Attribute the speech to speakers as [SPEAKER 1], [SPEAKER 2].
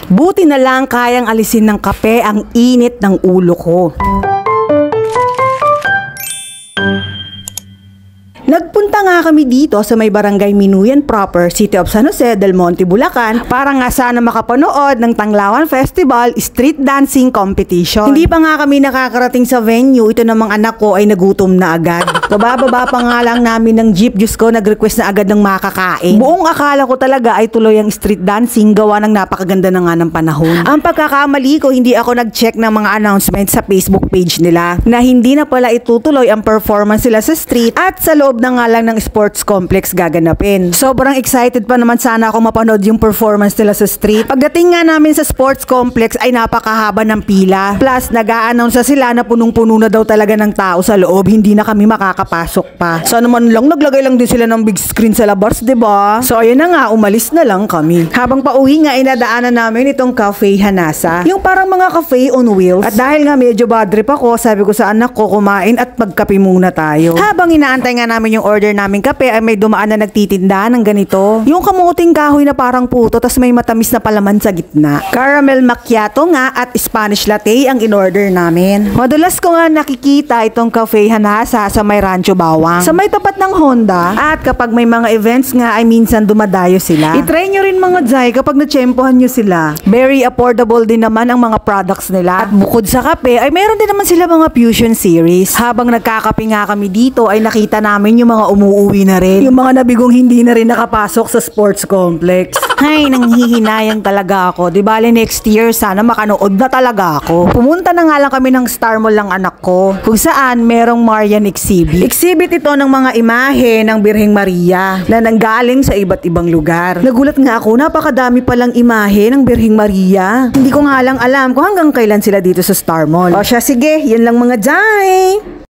[SPEAKER 1] Buti na lang kayang alisin ng kape ang init ng ulo ko. Nagpunta nga kami dito sa may barangay Minuyan proper, City of San Jose del Monte, Bulacan para nga sana makapanood ng Tanglawan Festival Street Dancing Competition. Hindi pa nga kami nakakarating sa venue, ito namang anak ko ay nagutom na agad. Kabababa pa nga lang namin ng jeep, Diyos ko, nag-request na agad ng makakain. Buong akala ko talaga ay tuloy ang street dancing, gawa ng napakaganda na nga ng panahon. Ang pagkakamali ko, hindi ako nag-check ng mga announcements sa Facebook page nila na hindi na pala itutuloy ang performance sila sa street at sa loob na nga lang ng sports complex gaganapin. Sobrang excited pa naman sana ako mapanood yung performance nila sa street. Pagdating nga namin sa sports complex ay napakahaba ng pila. Plus, nag-a-announce sila na punong-puno na daw talaga ng tao sa loob. Hindi na kami makakapasok pa. So naman lang, naglagay lang din sila ng big screen sa labas, diba? So ayun na nga, umalis na lang kami. Habang pauwi nga, inadaanan namin itong Cafe Hanasa. Yung parang mga cafe on wheels. At dahil nga medyo bad trip ako, sabi ko sa anak ko, kumain at magkape muna tayo. Habang inaantay nga namin yung order naming kape ay may dumaan na nagtitinda ng ganito. Yung kamuting kahoy na parang puto tas may matamis na palaman sa gitna. Caramel macchiato nga at Spanish latte ang in-order namin. Madalas ko nga nakikita itong Cafe Hanasa sa may Rancho Bawang, sa may tapat ng Honda, at kapag may mga events nga ay minsan dumadayo sila. I-try nyo rin mga Jai kapag natsyempohan nyo sila. Very affordable din naman ang mga products nila. At bukod sa kape ay meron din naman sila mga fusion series. Habang nagkakape nga kami dito ay nakita namin yung mga umuuwi na rin. Yung mga nabigong hindi na rin nakapasok sa sports complex. Ay, nanghihinayang talaga ako. Di bale next year, sana makanood na talaga ako. Pumunta na nga lang kami ng Star Mall ng anak ko, kung saan merong Marian exhibit. Exhibit ito ng mga imahe ng Birheng Maria na nanggaling sa iba't ibang lugar. Nagulat nga ako, napakadami palang imahe ng Birheng Maria. Hindi ko nga lang alam kung hanggang kailan sila dito sa Star Mall. O siya, sige, yun lang mga Jai!